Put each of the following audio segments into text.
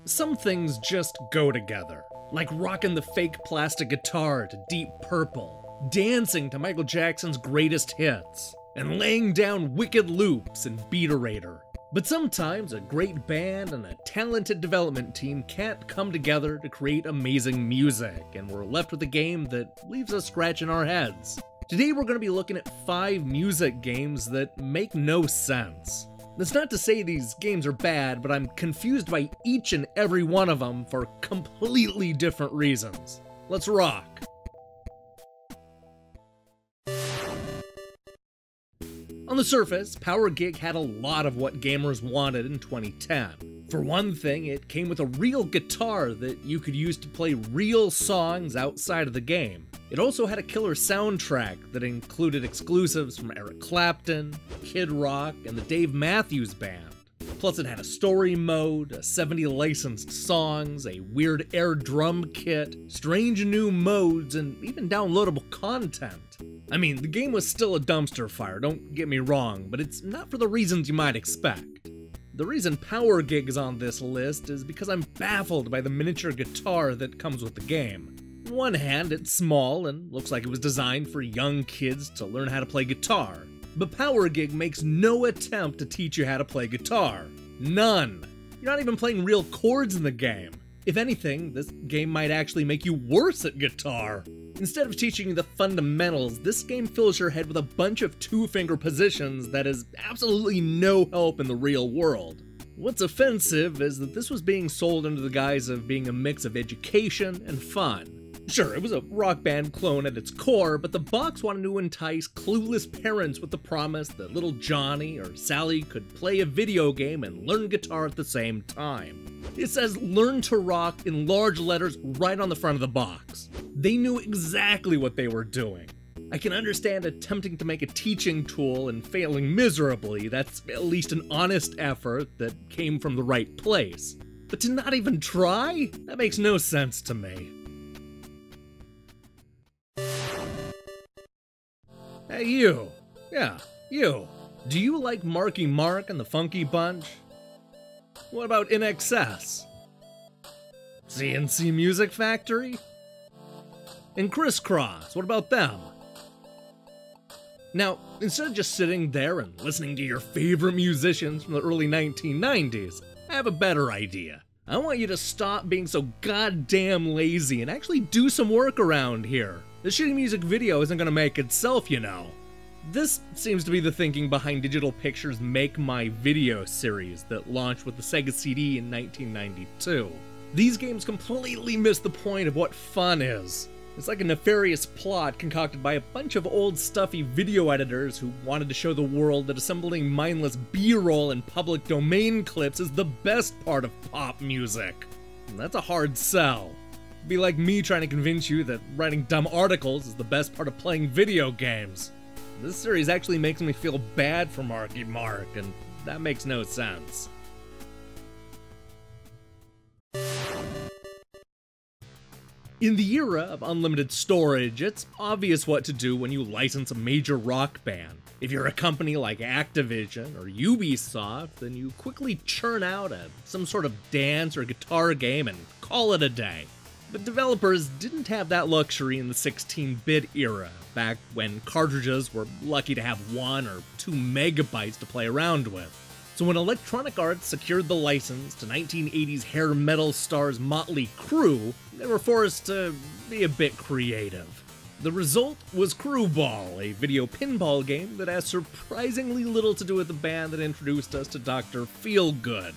Some things just go together, like rocking the fake plastic guitar to Deep Purple, dancing to Michael Jackson's greatest hits, and laying down wicked loops in Beaterator. But sometimes a great band and a talented development team can't come together to create amazing music, and we're left with a game that leaves us scratching our heads. Today we're going to be looking at 5 music games that make no sense. That's not to say these games are bad, but I'm confused by each and every one of them for completely different reasons. Let's rock! On the surface, PowerGig had a lot of what gamers wanted in 2010. For one thing, it came with a real guitar that you could use to play real songs outside of the game. It also had a killer soundtrack that included exclusives from Eric Clapton, Kid Rock, and the Dave Matthews Band. Plus it had a story mode, 70 licensed songs, a weird air drum kit, strange new modes, and even downloadable content. I mean, the game was still a dumpster fire, don't get me wrong, but it's not for the reasons you might expect. The reason PowerGigs on this list is because I'm baffled by the miniature guitar that comes with the game. On one hand, it's small and looks like it was designed for young kids to learn how to play guitar. But PowerGig makes no attempt to teach you how to play guitar. None. You're not even playing real chords in the game. If anything, this game might actually make you worse at guitar. Instead of teaching you the fundamentals, this game fills your head with a bunch of two-finger positions that is absolutely no help in the real world. What's offensive is that this was being sold under the guise of being a mix of education and fun. Sure, it was a rock band clone at its core, but the box wanted to entice clueless parents with the promise that little Johnny or Sally could play a video game and learn guitar at the same time. It says "Learn to Rock" in large letters right on the front of the box. They knew exactly what they were doing. I can understand attempting to make a teaching tool and failing miserably. That's at least an honest effort that came from the right place. But to not even try? That makes no sense to me. Hey you. Yeah, you. Do you like Marky Mark and the Funky Bunch? What about In Excess? CNC Music Factory? And Crisscross, what about them? Now, instead of just sitting there and listening to your favorite musicians from the early 1990s, I have a better idea. I want you to stop being so goddamn lazy and actually do some work around here. The shitty music video isn't gonna make itself, you know. This seems to be the thinking behind Digital Pictures' Make My Video series that launched with the Sega CD in 1992. These games completely miss the point of what fun is. It's like a nefarious plot concocted by a bunch of old stuffy video editors who wanted to show the world that assembling mindless B-roll and public domain clips is the best part of pop music. And that's a hard sell. It'd be like me trying to convince you that writing dumb articles is the best part of playing video games. This series actually makes me feel bad for Marky Mark, and that makes no sense. In the era of unlimited storage, it's obvious what to do when you license a major rock band. If you're a company like Activision or Ubisoft, then you quickly churn out some sort of dance or guitar game and call it a day. But developers didn't have that luxury in the 16-bit era, back when cartridges were lucky to have 1 or 2 megabytes to play around with. So when Electronic Arts secured the license to 1980s hair metal stars Motley Crue, they were forced to be a bit creative. The result was Crue Ball, a video pinball game that has surprisingly little to do with the band that introduced us to Dr. Feelgood.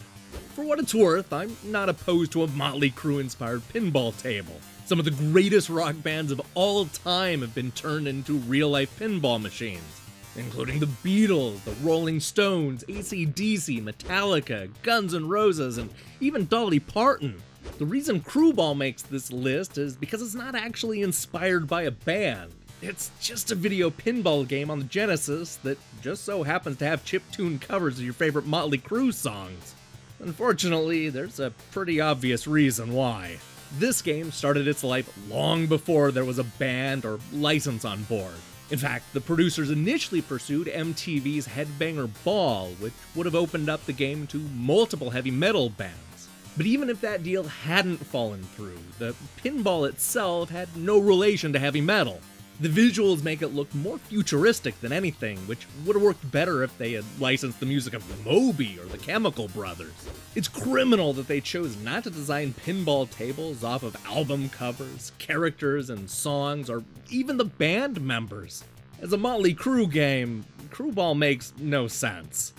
For what it's worth, I'm not opposed to a Motley Crue-inspired pinball table. Some of the greatest rock bands of all time have been turned into real-life pinball machines, including the Beatles, the Rolling Stones, AC/DC, Metallica, Guns N' Roses, and even Dolly Parton. The reason Crue Ball makes this list is because it's not actually inspired by a band. It's just a video pinball game on the Genesis that just so happens to have chiptune covers of your favorite Motley Crue songs. Unfortunately, there's a pretty obvious reason why. This game started its life long before there was a band or license on board. In fact, the producers initially pursued MTV's Headbanger Ball, which would have opened up the game to multiple heavy metal bands. But even if that deal hadn't fallen through, the pinball itself had no relation to heavy metal. The visuals make it look more futuristic than anything, which would have worked better if they had licensed the music of Moby or the Chemical Brothers. It's criminal that they chose not to design pinball tables off of album covers, characters, and songs, or even the band members. As a Motley Crue game, Crue Ball makes no sense.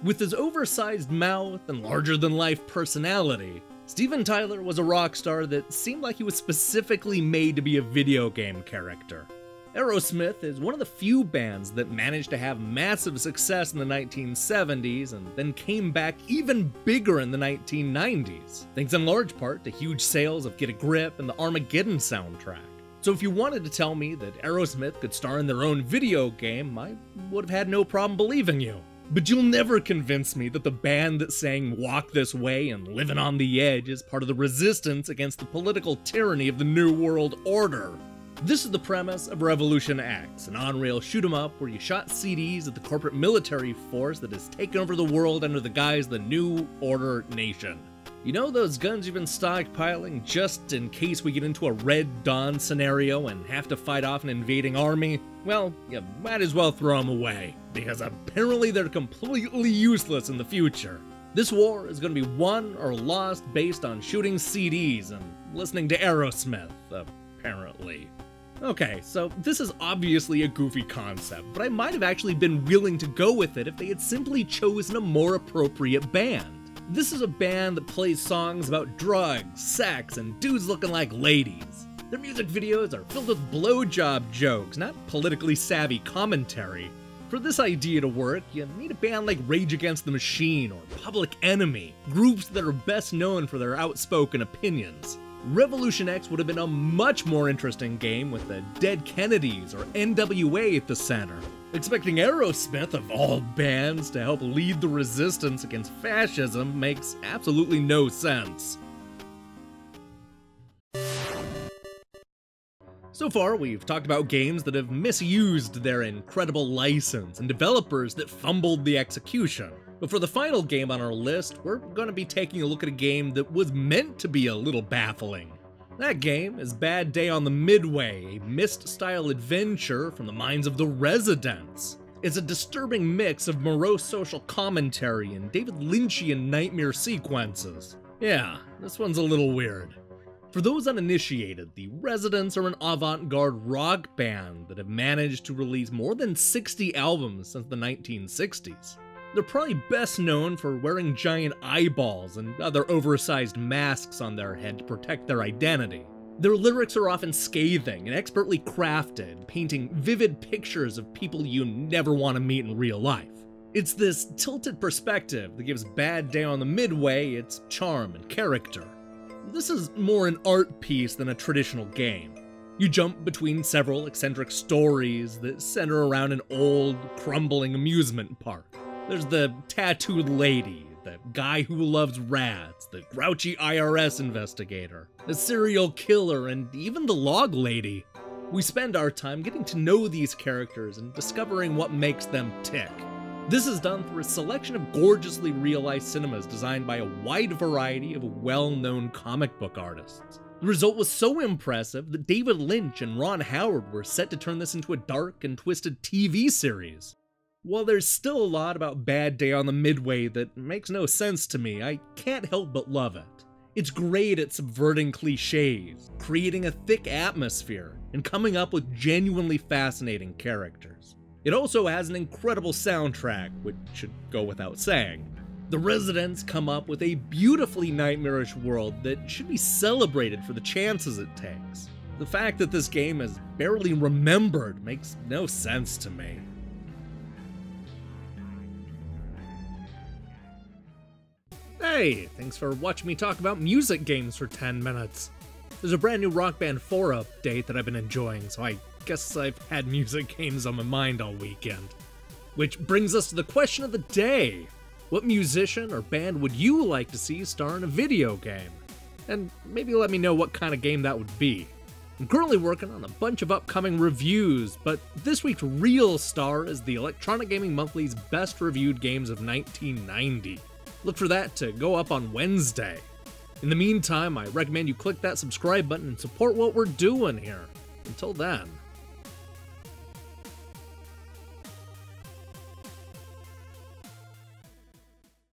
With his oversized mouth and larger-than-life personality, Steven Tyler was a rock star that seemed like he was specifically made to be a video game character. Aerosmith is one of the few bands that managed to have massive success in the 1970s and then came back even bigger in the 1990s, thanks in large part to huge sales of Get a Grip and the Armageddon soundtrack. So if you wanted to tell me that Aerosmith could star in their own video game, I would have had no problem believing you. But you'll never convince me that the band that sang Walk This Way and Livin' on the Edge is part of the resistance against the political tyranny of the New World Order. This is the premise of Revolution X, an on-rail shoot-'em-up where you shot CDs at the corporate military force that has taken over the world under the guise of the New Order Nation. You know those guns you've been stockpiling just in case we get into a Red Dawn scenario and have to fight off an invading army? Well, you might as well throw them away, because apparently they're completely useless in the future. This war is going to be won or lost based on shooting CDs and listening to Aerosmith, apparently. Okay, so this is obviously a goofy concept, but I might have actually been willing to go with it if they had simply chosen a more appropriate band. This is a band that plays songs about drugs, sex, and dudes looking like ladies. Their music videos are filled with blowjob jokes, not politically savvy commentary. For this idea to work, you need a band like Rage Against the Machine or Public Enemy, groups that are best known for their outspoken opinions. Revolution X would have been a much more interesting game with the Dead Kennedys or NWA at the center. Expecting Aerosmith, of all bands, to help lead the resistance against fascism makes absolutely no sense. So far, we've talked about games that have misused their incredible license and developers that fumbled the execution. But for the final game on our list, we're going to be taking a look at a game that was meant to be a little baffling. That game is Bad Day on the Midway, a Myst-style adventure from the minds of The Residents. It's a disturbing mix of morose social commentary and David Lynchian nightmare sequences. Yeah, this one's a little weird. For those uninitiated, The Residents are an avant-garde rock band that have managed to release more than 60 albums since the 1960s. They're probably best known for wearing giant eyeballs and other oversized masks on their head to protect their identity. Their lyrics are often scathing and expertly crafted, painting vivid pictures of people you never want to meet in real life. It's this tilted perspective that gives Bad Day on the Midway its charm and character. This is more an art piece than a traditional game. You jump between several eccentric stories that center around an old, crumbling amusement park. There's the tattooed lady, the guy who loves rats, the grouchy IRS investigator, the serial killer, and even the log lady. We spend our time getting to know these characters and discovering what makes them tick. This is done through a selection of gorgeously realized cinemas designed by a wide variety of well-known comic book artists. The result was so impressive that David Lynch and Ron Howard were set to turn this into a dark and twisted TV series. While there's still a lot about Bad Day on the Midway that makes no sense to me, I can't help but love it. It's great at subverting cliches, creating a thick atmosphere, and coming up with genuinely fascinating characters. It also has an incredible soundtrack, which should go without saying. The Residents come up with a beautifully nightmarish world that should be celebrated for the chances it takes. The fact that this game is barely remembered makes no sense to me. Hey, thanks for watching me talk about music games for 10 minutes. There's a brand new Rock Band 4 update that I've been enjoying, so I guess I've had music games on my mind all weekend. Which brings us to the question of the day. What musician or band would you like to see star in a video game? And maybe let me know what kind of game that would be. I'm currently working on a bunch of upcoming reviews, but this week's real star is the Electronic Gaming Monthly's best reviewed games of 1990. Look for that to go up on Wednesday. In the meantime, I recommend you click that subscribe button and support what we're doing here. Until then.